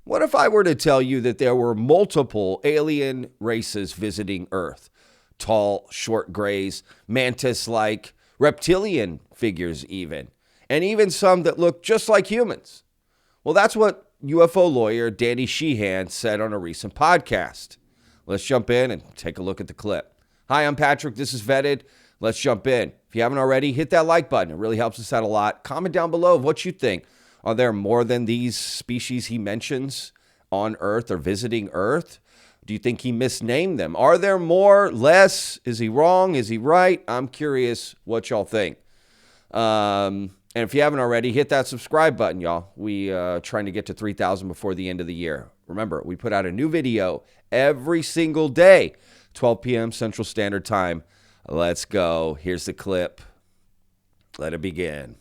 What if I were to tell you that there were multiple alien races visiting Earth? Tall, short grays, mantis-like, reptilian figures even, and even some that look just like humans. Well, that's what UFO lawyer Danny Sheehan said on a recent podcast. Let's jump in and take a look at the clip. Hi, I'm Patrick. This is Vetted. Let's jump in. If you haven't already, hit that like button. It really helps us out a lot. Comment down below what you think. Are there more than these species he mentions on Earth or visiting Earth? Do you think he misnamed them? Are there more, less? Is he wrong? Is he right? I'm curious what y'all think. And if you haven't already, hit that subscribe button, y'all. We trying to get to 3,000 before the end of the year. Remember, we put out a new video every single day, 12 p.m. Central Standard Time. Let's go. Here's the clip. Let it begin.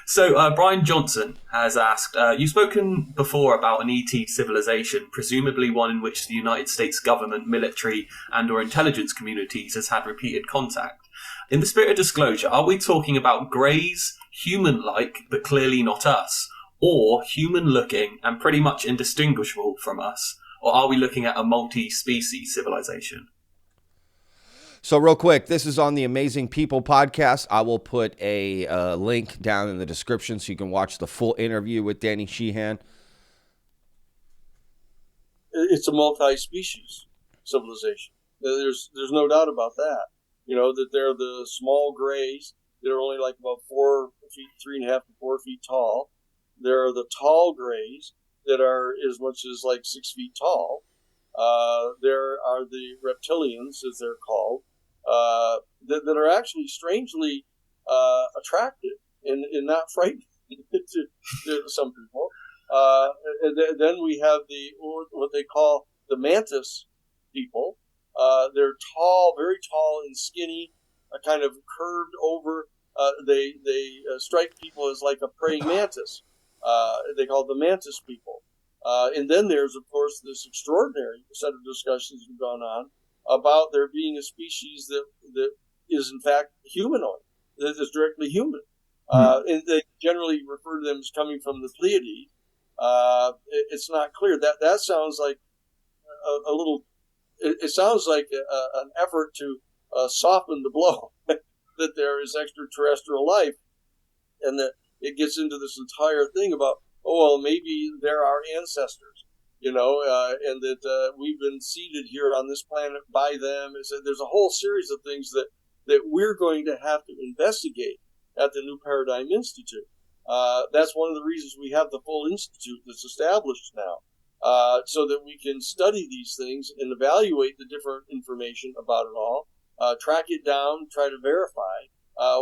So Brian Johnson has asked, you've spoken before about an ET civilization, presumably one in which the United States government, military and or intelligence communities has had repeated contact. In the spirit of disclosure, are we talking about greys, human-like but clearly not us, or human-looking and pretty much indistinguishable from us, or are we looking at a multi-species civilization? So real quick, this is on the Amazing People podcast. I will put a link down in the description so you can watch the full interview with Danny Sheehan. It's a multi-species civilization. There's no doubt about that. You know, that they're the small grays that are only like about 4 feet, 3.5 to 4 feet tall. There are the tall grays that are as much as like 6 feet tall. There are the reptilians, as they're called, that are actually strangely attractive and not frightening to some people. And then we have what they call the mantis people. They're tall, very tall and skinny, kind of curved over. They strike people as like a praying mantis. They call the mantis people. And then there's, of course, this extraordinary set of discussions that have gone on about there being a species that is, in fact, humanoid, that is directly human. And they generally refer to them as coming from the Pleiades. It's not clear. That sounds like a little... It sounds like an effort to soften the blow that there is extraterrestrial life, and that it gets into this entire thing about, oh, well, maybe they're our ancestors, you know, and that we've been seeded here on this planet by them. There's a whole series of things that we're going to have to investigate at the New Paradigm Institute. That's one of the reasons we have the full institute that's established now, so that we can study these things and evaluate the different information about it all, track it down, try to verify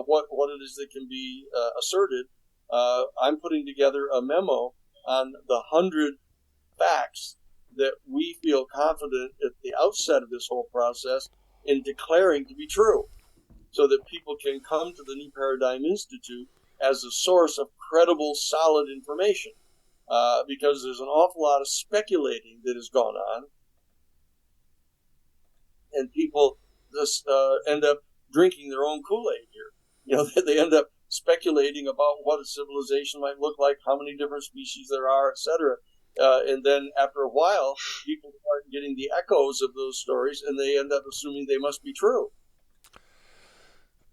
what it is that can be asserted. I'm putting together a memo on the 100 facts that we feel confident at the outset of this whole process in declaring to be true, so that people can come to the New Paradigm Institute as a source of credible, solid information, because there's an awful lot of speculating that has gone on, and people just end up drinking their own Kool-Aid here. You know, they end up speculating about what a civilization might look like, how many different species there are, etc. And then after a while, people start getting the echoes of those stories, and they end up assuming they must be true.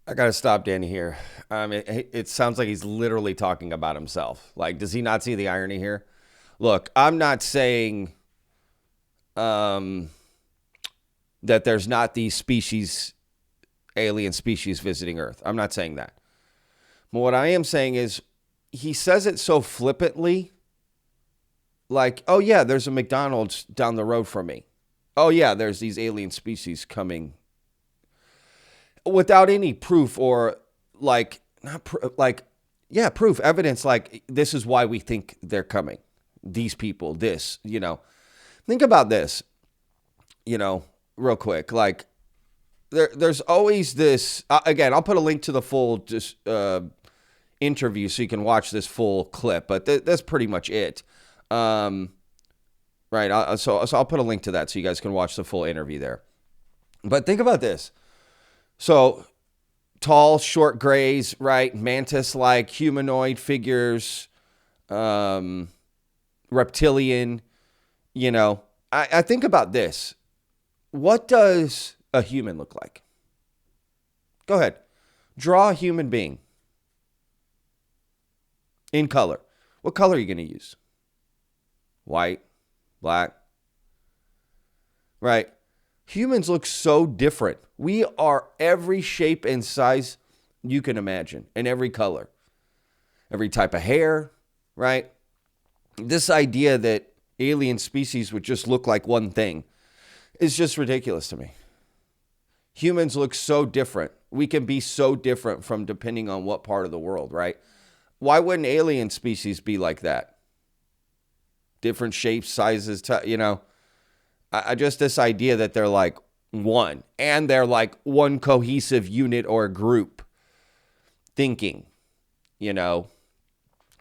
I got to stop Danny here. It sounds like he's literally talking about himself. Like, does he not see the irony here? Look, I'm not saying that there's not these alien species visiting Earth. I'm not saying that. But what I am saying is he says it so flippantly, like, oh, yeah, there's a McDonald's down the road from me. Oh, yeah, there's these alien species coming, without any proof or proof, evidence, like this is why we think they're coming. These people, this, you know, think about this, you know, real quick. Like there's always this, again, I'll put a link to the full interview so you can watch this full clip, but that's pretty much it. Right. So I'll put a link to that so you guys can watch the full interview there. But think about this. So tall, short grays, right? Mantis-like humanoid figures, reptilian, You know, I think about this. What does a human look like? Go ahead. Draw a human being in color. What color are you going to use? White, black, right? Humans look so different. We are every shape and size you can imagine, and every color, every type of hair, right? This idea that alien species would just look like one thing is just ridiculous to me. Humans look so different. We can be so different from depending on what part of the world, right? Why wouldn't alien species be like that? Different shapes, sizes, you know. I just this idea that they're like one and they're like one cohesive unit or group thinking, you know.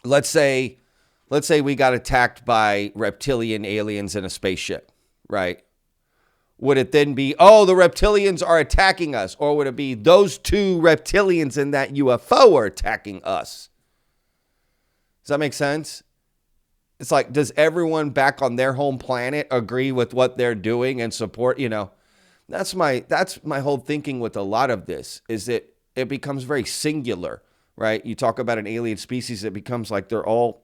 Let's say we got attacked by reptilian aliens in a spaceship, right? Would it then be, oh, the reptilians are attacking us? Or would it be those two reptilians in that UFO are attacking us? Does that make sense? It's like, does everyone back on their home planet agree with what they're doing and support? You know, that's my whole thinking with a lot of this, is that it becomes very singular, right? You talk about an alien species, it becomes like they all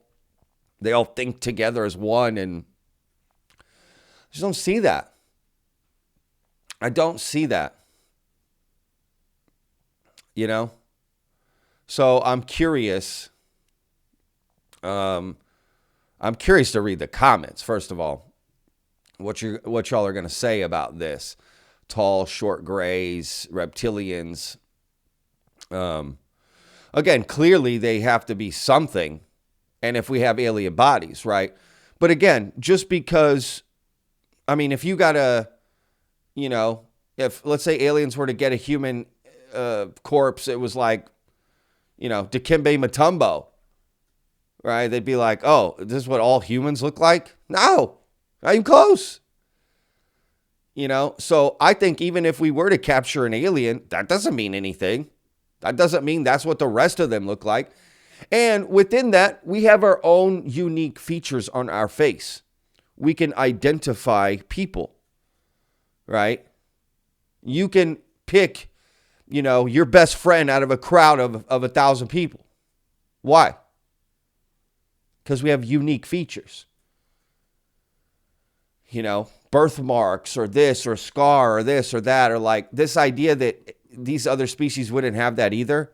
think together as one, and I just don't see that. I don't see that. You know? So I'm curious. I'm curious to read the comments, first of all. What y'all are going to say about this. Tall, short grays, reptilians. Again, clearly they have to be something. And if we have alien bodies, right? But again, just because, I mean, if you got a, you know, if let's say aliens were to get a human corpse, it was like, you know, Dikembe Mutombo, right? They'd be like, oh, this is what all humans look like? No, not even close. You know, so I think even if we were to capture an alien, that doesn't mean anything. That doesn't mean that's what the rest of them look like. And within that, we have our own unique features on our face. We can identify people, right? You can pick, you know, your best friend out of a crowd of 1,000 people. Why? Because we have unique features. You know, birthmarks or this or scar or this or that, or like this idea that these other species wouldn't have that either.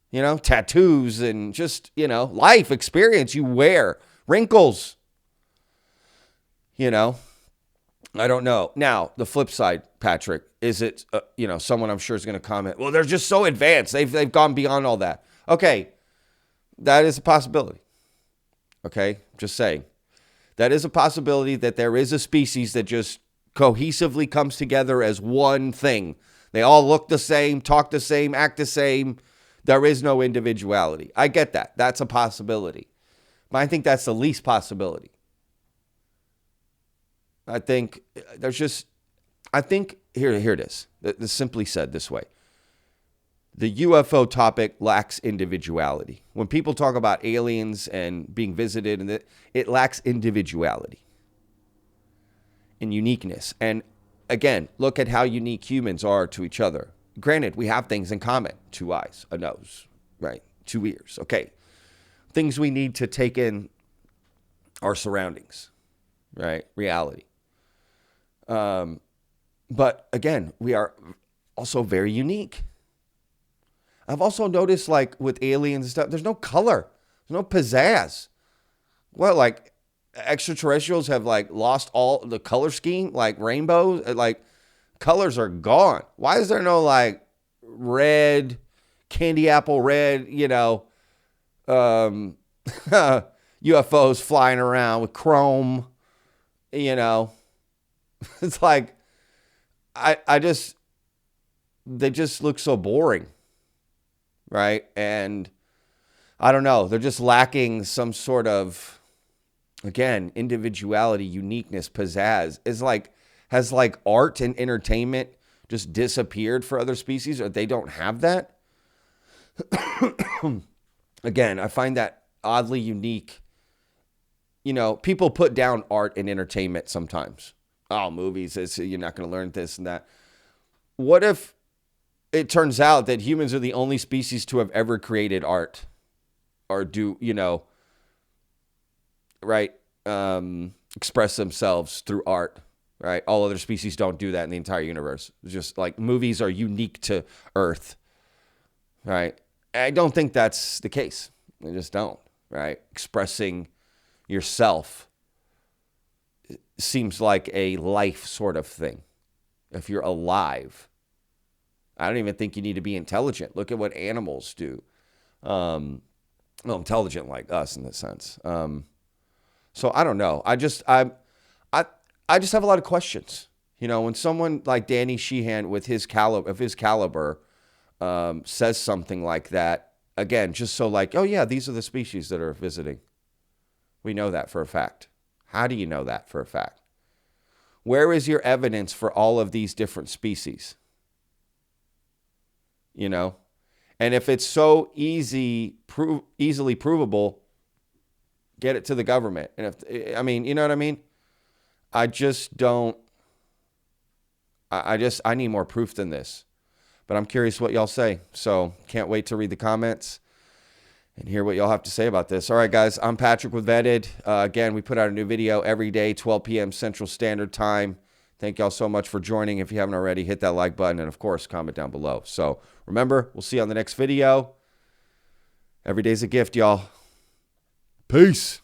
You know, tattoos and just, you know, life experience you wear, wrinkles. You know, I don't know. Now, the flip side, Patrick, is it, you know, someone I'm sure is going to comment, well, they're just so advanced. They've gone beyond all that. Okay, that is a possibility. Okay, just saying. That is a possibility that there is a species that just cohesively comes together as one thing. They all look the same, talk the same, act the same. There is no individuality. I get that. That's a possibility. But I think that's the least possibility. I think there's just, I think, here it is. This simply said this way. The UFO topic lacks individuality. When people talk about aliens and being visited, and it lacks individuality and uniqueness. And again, look at how unique humans are to each other. Granted, we have things in common. 2 eyes, a nose, right? 2 ears. Okay. Things we need to take in our surroundings, right? Reality. But again, we are also very unique. I've also noticed, like, with aliens and stuff, there's no color. There's no pizzazz. What, like, extraterrestrials have, like, lost all the color scheme? Like, rainbows? Like, colors are gone. Why is there no, like, red, candy apple red, you know, UFOs flying around with chrome, you know? It's like, they just look so boring. Right? And I don't know. They're just lacking some sort of, again, individuality, uniqueness, pizzazz. Has like art and entertainment just disappeared for other species, or they don't have that? Again, I find that oddly unique, people put down art and entertainment sometimes. Oh, movies, you're not going to learn this and that. What if it turns out that humans are the only species to have ever created art or right, express themselves through art, right? All other species don't do that in the entire universe. It's just like movies are unique to Earth, right? I don't think that's the case. I just don't, right? Expressing yourself seems like a life sort of thing. If you're alive, I don't even think you need to be intelligent. Look at what animals do. Well, intelligent like us in this sense. So I don't know. I just have a lot of questions. When someone like Danny Sheehan with his caliber says something like that, again, just so like, oh yeah, these are the species that are visiting. We know that for a fact. How do you know that for a fact? Where is your evidence for all of these different species? And if it's so easily provable, get it to the government. And you know what I mean? I just don't. I need more proof than this. But I'm curious what y'all say. So can't wait to read the comments and hear what y'all have to say about this. All right, guys, I'm Patrick with Vetted. Again, we put out a new video every day, 12 p.m. Central Standard Time. Thank y'all so much for joining. If you haven't already, hit that like button and, of course, comment down below. So remember, we'll see you on the next video. Every day's a gift, y'all. Peace.